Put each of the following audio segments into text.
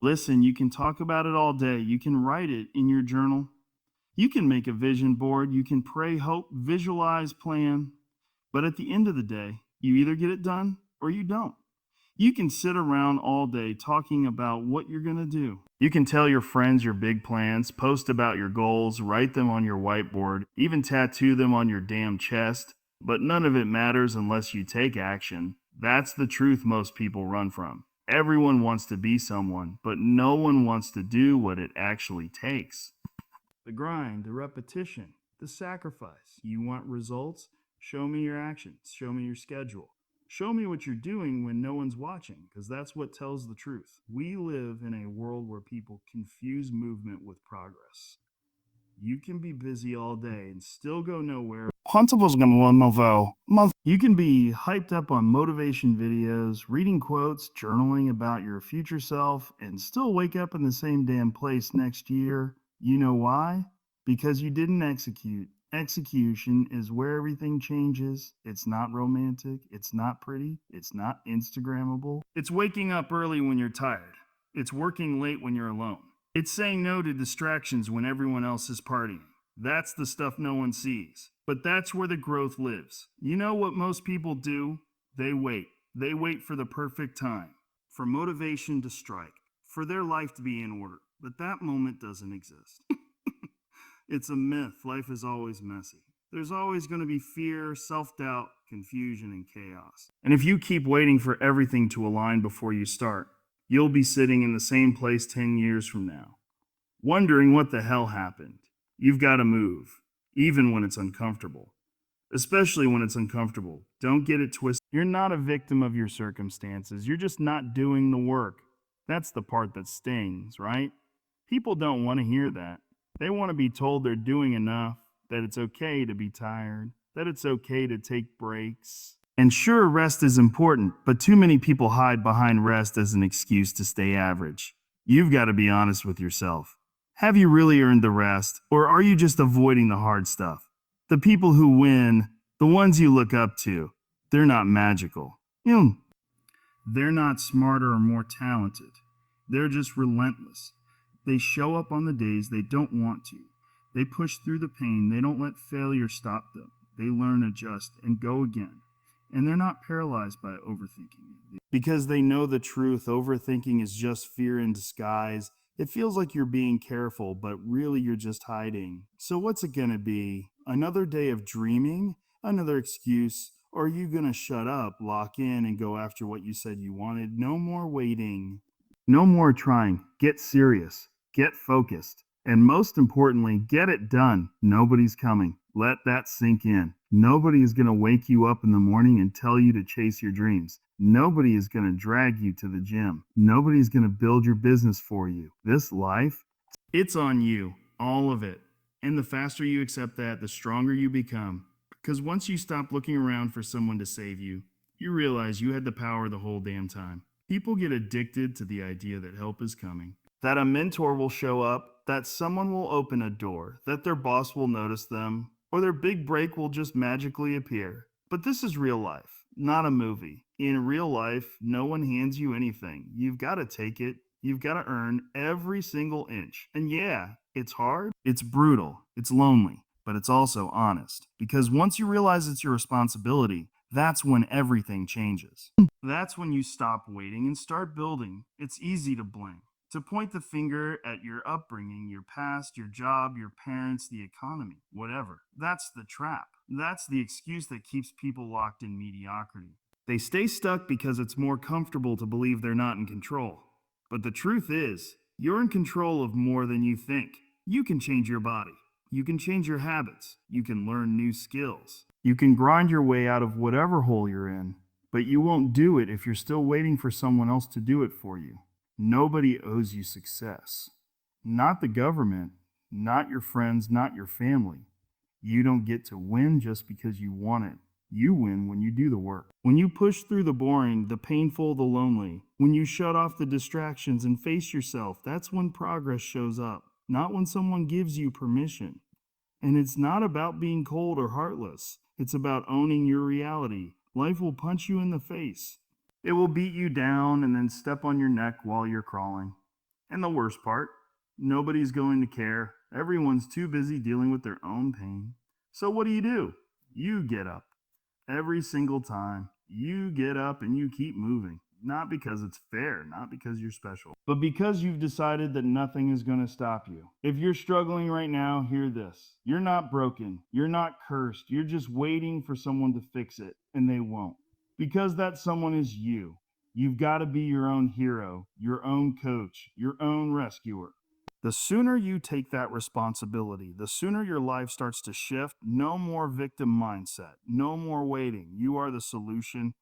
Listen, you can talk about it all day. You can write it in your journal. You can make a vision board. You can pray, hope, visualize, plan. But at the end of the day, you either get it done or you don't. You can sit around all day talking about what you're going to do. You can tell your friends your big plans, post about your goals, write them on your whiteboard, even tattoo them on your damn chest. But none of it matters unless you take action. That's the truth most people run from. Everyone wants to be someone, but no one wants to do what it actually takes. The grind, the repetition, the sacrifice. You want results? Show me your actions. Show me your schedule. Show me what you're doing when no one's watching, because that's what tells the truth. We live in a world where people confuse movement with progress. You can be busy all day and still go nowhere. You can be hyped up on motivation videos, reading quotes, journaling about your future self, and still wake up in the same damn place next year. You know why? Because you didn't execute. Execution is where everything changes. It's not romantic. It's not pretty. It's not Instagrammable. It's waking up early when you're tired. It's working late when you're alone. It's saying no to distractions when everyone else is partying. That's the stuff no one sees. But that's where the growth lives. You know what most people do? They wait. They wait for the perfect time, for motivation to strike, for their life to be in order. But that moment doesn't exist. It's a myth. Life is always messy. There's always going to be fear, self-doubt, confusion, and chaos. And if you keep waiting for everything to align before you start, you'll be sitting in the same place 10 years from now, wondering what the hell happened. You've got to move, even when it's uncomfortable. Especially when it's uncomfortable. Don't get it twisted. You're not a victim of your circumstances. You're just not doing the work. That's the part that stings, right? People don't want to hear that. They want to be told they're doing enough, that it's okay to be tired, that it's okay to take breaks. And sure, rest is important, but too many people hide behind rest as an excuse to stay average. You've got to be honest with yourself. Have you really earned the rest, or are you just avoiding the hard stuff? The people who win, the ones you look up to, they're not magical. They're not smarter or more talented. They're just relentless. They show up on the days they don't want to. They push through the pain. They don't let failure stop them. They learn, adjust, and go again. And they're not paralyzed by overthinking it. Because they know the truth, overthinking is just fear in disguise. It feels like you're being careful, but really you're just hiding. So what's it gonna be? Another day of dreaming? Another excuse? Or are you gonna shut up, lock in, and go after what you said you wanted? No more waiting. No more trying. Get serious. Get focused. And most importantly, get it done. Nobody's coming. Let that sink in. Nobody is going to wake you up in the morning and tell you to chase your dreams. Nobody is going to drag you to the gym. Nobody is going to build your business for you. This life, it's on you. All of it. And the faster you accept that, the stronger you become. Because once you stop looking around for someone to save you, you realize you had the power the whole damn time. People get addicted to the idea that help is coming, that a mentor will show up, that someone will open a door, that their boss will notice them, or their big break will just magically appear. But this is real life, not a movie. In real life, no one hands you anything. You've got to take it. You've got to earn every single inch. And yeah, it's hard, it's brutal, it's lonely, but it's also honest. Because once you realize it's your responsibility, that's when everything changes. That's when you stop waiting and start building. It's easy to blame, to point the finger at your upbringing, your past, your job, your parents, the economy, whatever. That's the trap. That's the excuse that keeps people locked in mediocrity. They stay stuck because it's more comfortable to believe they're not in control. But the truth is, you're in control of more than you think. You can change your body. You can change your habits. You can learn new skills. You can grind your way out of whatever hole you're in, but you won't do it if you're still waiting for someone else to do it for you. Nobody owes you success. Not the government, not your friends, not your family. You don't get to win just because you want it. You win when you do the work. When you push through the boring, the painful, the lonely. When you shut off the distractions and face yourself, that's when progress shows up. Not when someone gives you permission. And it's not about being cold or heartless. It's about owning your reality. Life will punch you in the face. It will beat you down and then step on your neck while you're crawling. And the worst part, nobody's going to care. Everyone's too busy dealing with their own pain. So what do? You get up. Every single time, you get up and you keep moving. Not because it's fair, not because you're special, but because you've decided that nothing is going to stop you. If you're struggling right now, hear this. You're not broken. You're not cursed. You're just waiting for someone to fix it, and they won't. Because that someone is you. You've got to be your own hero, your own coach, your own rescuer. The sooner you take that responsibility, the sooner your life starts to shift. No more victim mindset, no more waiting. You are the solution.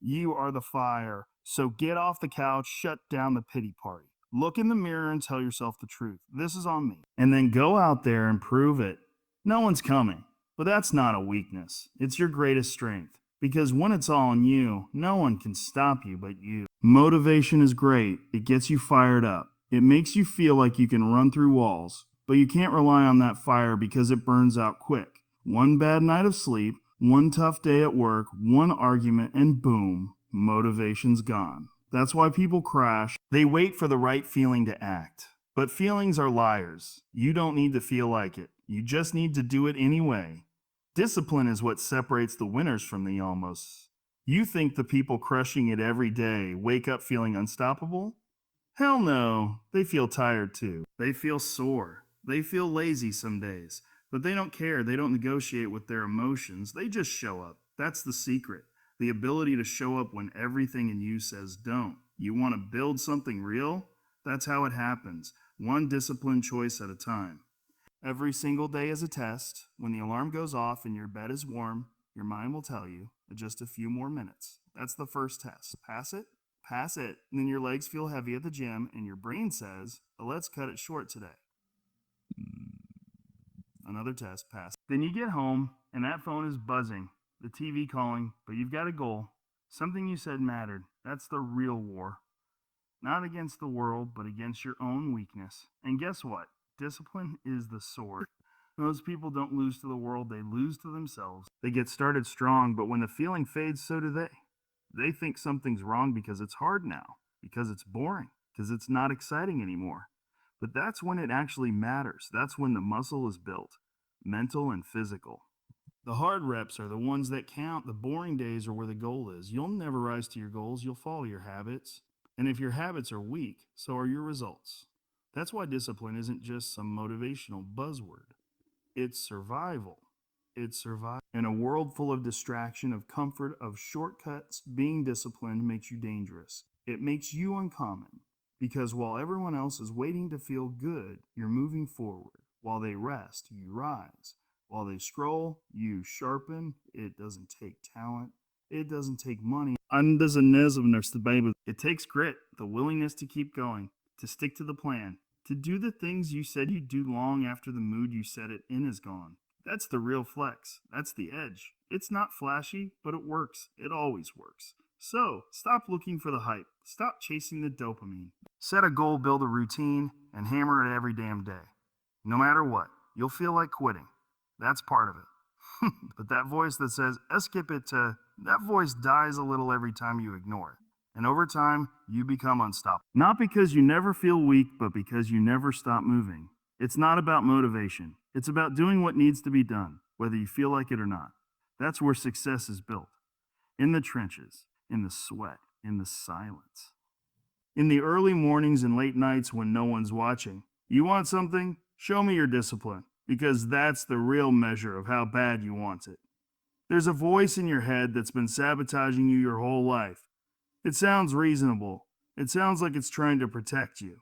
You are the fire. So get off the couch, shut down the pity party. Look in the mirror and tell yourself the truth. This is on me. And then go out there and prove it. No one's coming. But that's not a weakness. It's your greatest strength. Because when it's all on you, no one can stop you but you. Motivation is great. It gets you fired up. It makes you feel like you can run through walls. But you can't rely on that fire because it burns out quick. One bad night of sleep, one tough day at work, one argument, and boom, motivation's gone. That's why people crash. They wait for the right feeling to act. But feelings are liars. You don't need to feel like it. You just need to do it anyway. Discipline is what separates the winners from the almosts. You think the people crushing it every day wake up feeling unstoppable? Hell no. They feel tired too. They feel sore. They feel lazy some days. But they don't care. They don't negotiate with their emotions. They just show up. That's the secret. The ability to show up when everything in you says don't. You want to build something real? That's how it happens. One disciplined choice at a time. Every single day is a test. When the alarm goes off and your bed is warm, your mind will tell you just a few more minutes. That's the first test. Pass it? Pass it. And then your legs feel heavy at the gym and your brain says, let's cut it short today. Another test, pass. Then you get home and that phone is buzzing, the TV calling, but you've got a goal. Something you said mattered. That's the real war. Not against the world, but against your own weakness. And guess what? Discipline is the sword. Most people don't lose to the world, they lose to themselves. They get started strong, but when the feeling fades, so do they. They think something's wrong because it's hard now, because it's boring, because it's not exciting anymore. But that's when it actually matters. That's when the muscle is built, mental and physical. The hard reps are the ones that count. The boring days are where the goal is. You'll never rise to your goals. You'll follow your habits. And if your habits are weak, so are your results. That's why discipline isn't just some motivational buzzword. It's survival. It's survival. In a world full of distraction, of comfort, of shortcuts, being disciplined makes you dangerous. It makes you uncommon. Because while everyone else is waiting to feel good, you're moving forward. While they rest, you rise. While they scroll, you sharpen. It doesn't take talent. It doesn't take money. It takes grit, the willingness to keep going, to stick to the plan, to do the things you said you'd do long after the mood you set it in is gone. That's the real flex. That's the edge. It's not flashy, but it works. It always works. So, stop looking for the hype. Stop chasing the dopamine. Set a goal, build a routine, and hammer it every damn day. No matter what, you'll feel like quitting. That's part of it. But that voice that says, skip it to, that voice dies a little every time you ignore it. And over time, you become unstoppable. Not because you never feel weak, but because you never stop moving. It's not about motivation. It's about doing what needs to be done, whether you feel like it or not. That's where success is built. In the trenches, in the sweat, in the silence. In the early mornings and late nights when no one's watching. You want something? Show me your discipline, because that's the real measure of how bad you want it. There's a voice in your head that's been sabotaging you your whole life. It sounds reasonable. It sounds like it's trying to protect you.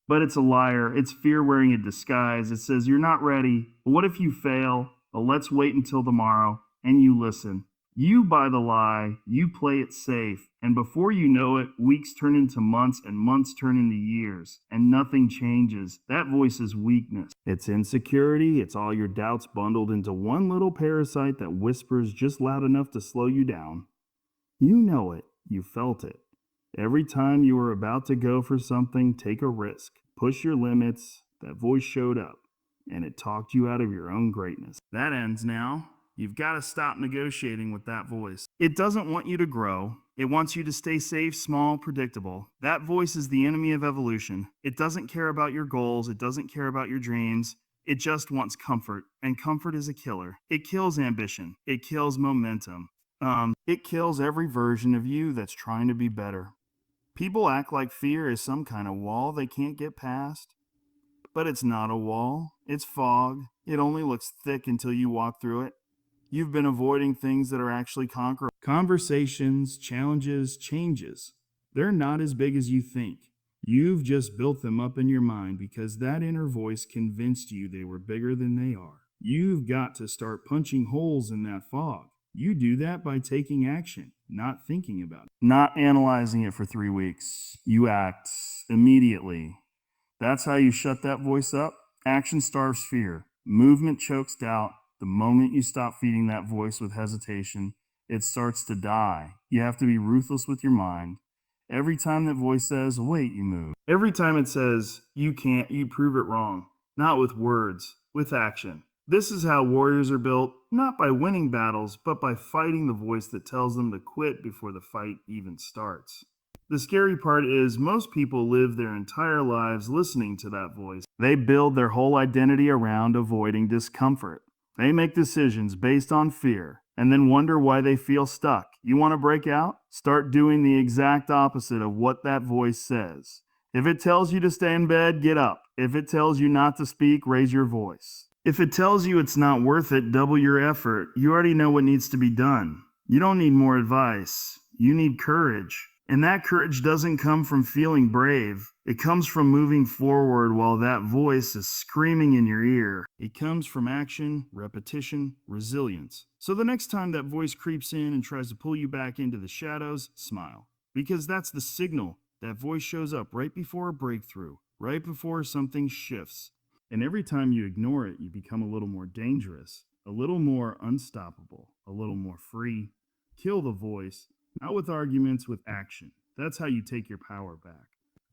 But it's a liar. It's fear wearing a disguise. It says, you're not ready. But what if you fail? Well, let's wait until tomorrow. And you listen. You buy the lie. You play it safe. And before you know it, weeks turn into months and months turn into years. And nothing changes. That voice is weakness. It's insecurity. It's all your doubts bundled into one little parasite that whispers just loud enough to slow you down. You know it. You felt it. Every time you were about to go for something, take a risk. Push your limits. That voice showed up, and it talked you out of your own greatness. That ends now. You've got to stop negotiating with that voice. It doesn't want you to grow. It wants you to stay safe, small, predictable. That voice is the enemy of evolution. It doesn't care about your goals. It doesn't care about your dreams. It just wants comfort, and comfort is a killer. It kills ambition. It kills momentum. It kills every version of you that's trying to be better. People act like fear is some kind of wall they can't get past. But it's not a wall. It's fog. It only looks thick until you walk through it. You've been avoiding things that are actually conquerable. Conversations, challenges, changes. They're not as big as you think. You've just built them up in your mind because that inner voice convinced you they were bigger than they are. You've got to start punching holes in that fog. You do that by taking action, not thinking about it, not analyzing it for 3 weeks. You act immediately. That's how you shut that voice up. Action starves fear. Movement chokes doubt. The moment you stop feeding that voice with hesitation, it starts to die. You have to be ruthless with your mind. Every time that voice says, wait, you move. Every time it says, you can't, you prove it wrong. Not with words, with action. This is how warriors are built, not by winning battles, but by fighting the voice that tells them to quit before the fight even starts. The scary part is most people live their entire lives listening to that voice. They build their whole identity around avoiding discomfort. They make decisions based on fear and then wonder why they feel stuck. You want to break out? Start doing the exact opposite of what that voice says. If it tells you to stay in bed, get up. If it tells you not to speak, raise your voice. If it tells you it's not worth it, double your effort. You already know what needs to be done. You don't need more advice. You need courage. And that courage doesn't come from feeling brave. It comes from moving forward while that voice is screaming in your ear. It comes from action, repetition, resilience. So the next time that voice creeps in and tries to pull you back into the shadows, smile. Because that's the signal. That voice shows up right before a breakthrough, right before something shifts. And every time you ignore it, you become a little more dangerous, a little more unstoppable, a little more free. Kill the voice. Not with arguments, with action. That's how you take your power back.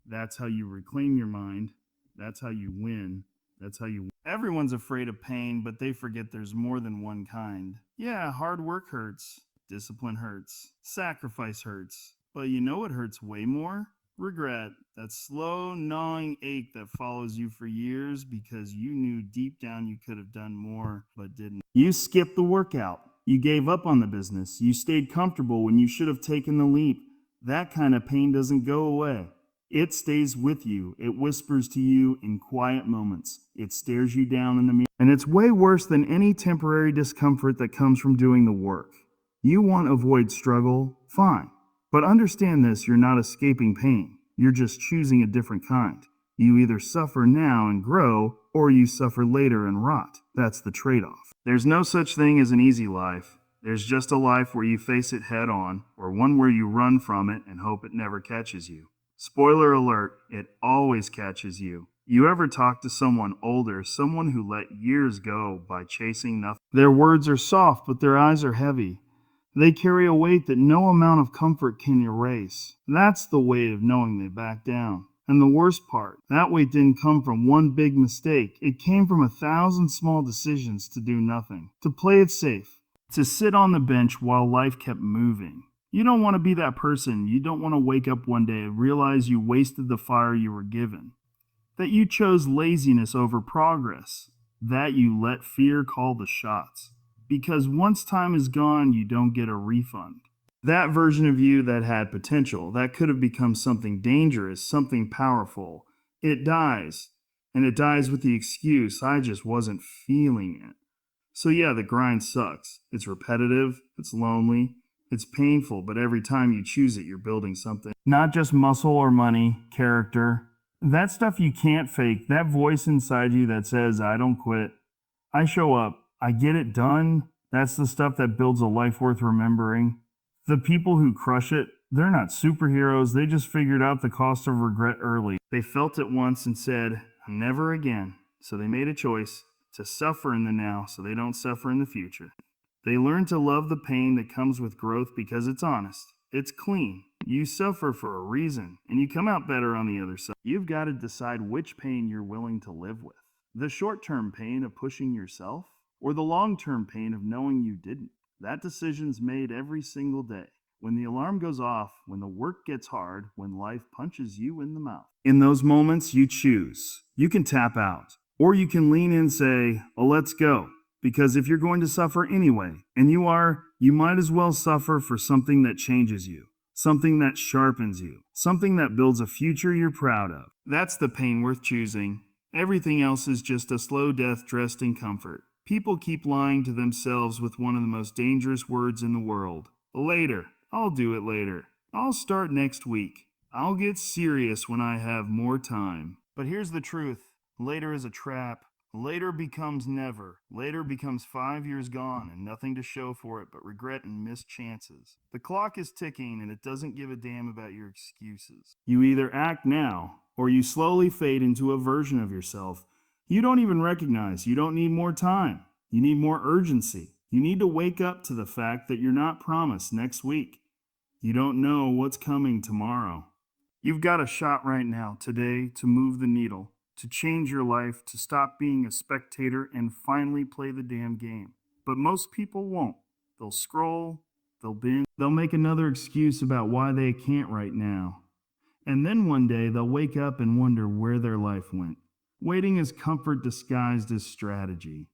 That's how you reclaim your mind. That's how you win. That's how you win. Everyone's afraid of pain, but they forget there's more than one kind. Yeah, hard work hurts. Discipline hurts. Sacrifice hurts. But you know what hurts way more? Regret. That slow, gnawing ache that follows you for years because you knew deep down you could have done more, but didn't. You skipped the workout. You gave up on the business. You stayed comfortable when you should have taken the leap. That kind of pain doesn't go away. It stays with you. It whispers to you in quiet moments. It stares you down in the mirror. And it's way worse than any temporary discomfort that comes from doing the work. You want to avoid struggle? Fine. But understand this, you're not escaping pain. You're just choosing a different kind. You either suffer now and grow, or you suffer later and rot. That's the trade-off. There's no such thing as an easy life. There's just a life where you face it head on, or one where you run from it and hope it never catches you. Spoiler alert, it always catches you. You ever talk to someone older, someone who let years go by chasing nothing? Their words are soft, but their eyes are heavy. They carry a weight that no amount of comfort can erase. That's the weight of knowing they back down. And the worst part, that weight didn't come from one big mistake. It came from 1,000 small decisions to do nothing, to play it safe, to sit on the bench while life kept moving. You don't want to be that person. You don't want to wake up one day and realize you wasted the fire you were given, that you chose laziness over progress, that you let fear call the shots. Because once time is gone, you don't get a refund. That version of you that had potential, that could have become something dangerous, something powerful, it dies. And it dies with the excuse, I just wasn't feeling it. So yeah, the grind sucks. It's repetitive, it's lonely, it's painful, but every time you choose it, you're building something. Not just muscle or money, character. That stuff you can't fake, that voice inside you that says, I don't quit, I show up, I get it done. That's the stuff that builds a life worth remembering. The people who crush it, they're not superheroes. They just figured out the cost of regret early. They felt it once and said, never again. So they made a choice to suffer in the now so they don't suffer in the future. They learn to love the pain that comes with growth because it's honest. It's clean. You suffer for a reason, and you come out better on the other side. You've got to decide which pain you're willing to live with. The short-term pain of pushing yourself, or the long-term pain of knowing you didn't. That decision's made every single day. When the alarm goes off, when the work gets hard, when life punches you in the mouth. In those moments, you choose. You can tap out, or you can lean in and say, oh, let's go. Because if you're going to suffer anyway, and you are, you might as well suffer for something that changes you, something that sharpens you, something that builds a future you're proud of. That's the pain worth choosing. Everything else is just a slow death dressed in comfort. People keep lying to themselves with one of the most dangerous words in the world. Later. I'll do it later. I'll start next week. I'll get serious when I have more time. But here's the truth. Later is a trap. Later becomes never. Later becomes 5 years gone and nothing to show for it but regret and missed chances. The clock is ticking and it doesn't give a damn about your excuses. You either act now or you slowly fade into a version of yourself you don't even recognize. You don't need more time. You need more urgency. You need to wake up to the fact that you're not promised next week. You don't know what's coming tomorrow. You've got a shot right now, today, to move the needle, to change your life, to stop being a spectator and finally play the damn game. But most people won't. They'll scroll, they'll binge, they'll make another excuse about why they can't right now. And then one day they'll wake up and wonder where their life went. Waiting is comfort disguised as strategy.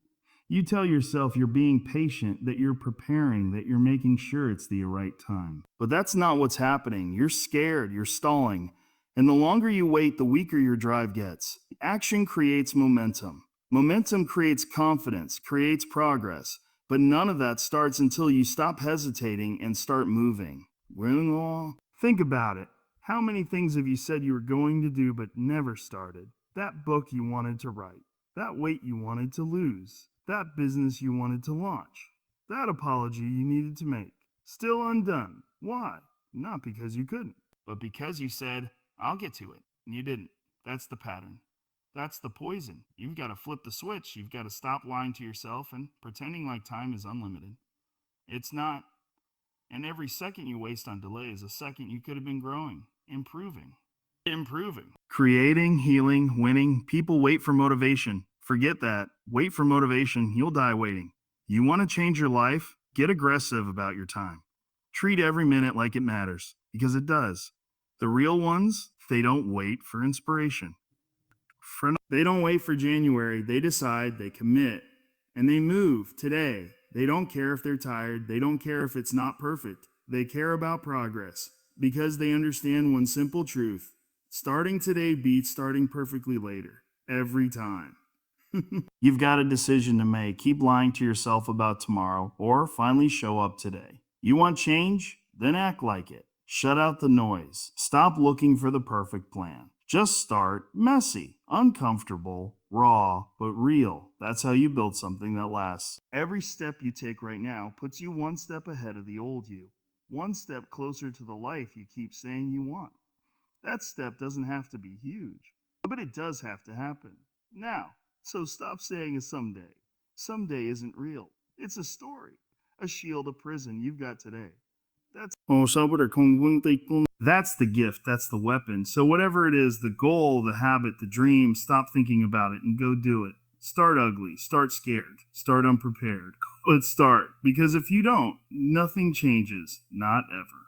You tell yourself you're being patient, that you're preparing, that you're making sure it's the right time. But that's not what's happening. You're scared, you're stalling. And the longer you wait, the weaker your drive gets. Action creates momentum. Momentum creates confidence, creates progress. But none of that starts until you stop hesitating and start moving. Think about it. How many things have you said you were going to do but never started? That book you wanted to write, that weight you wanted to lose, that business you wanted to launch, that apology you needed to make, still undone. Why? Not because you couldn't, but because you said, I'll get to it, and you didn't. That's the pattern. That's the poison. You've got to flip the switch. You've got to stop lying to yourself and pretending like time is unlimited. It's not. And every second you waste on delay is a second you could have been growing, improving. Creating, healing, winning. People wait for motivation. Forget that. Wait for motivation. You'll die waiting. You want to change your life? Get aggressive about your time. Treat every minute like it matters, because it does. The real ones, they don't wait for inspiration. They don't wait for January. They decide, they commit, and they move today. They don't care if they're tired. They don't care if it's not perfect. They care about progress because they understand one simple truth. Starting today beats starting perfectly later, every time. You've got a decision to make. Keep lying to yourself about tomorrow, or finally show up today. You want change? Then act like it. Shut out the noise. Stop looking for the perfect plan. Just start messy, uncomfortable, raw, but real. That's how you build something that lasts. Every step you take right now puts you one step ahead of the old you, one step closer to the life you keep saying you want. That step doesn't have to be huge, but it does have to happen now. So stop saying it's someday. Someday isn't real. It's a story, a shield, a prison you've got today. That's the gift, that's the weapon. So whatever it is, the goal, the habit, the dream, stop thinking about it and go do it. Start ugly, start scared, start unprepared. Let's start, because if you don't, nothing changes, not ever.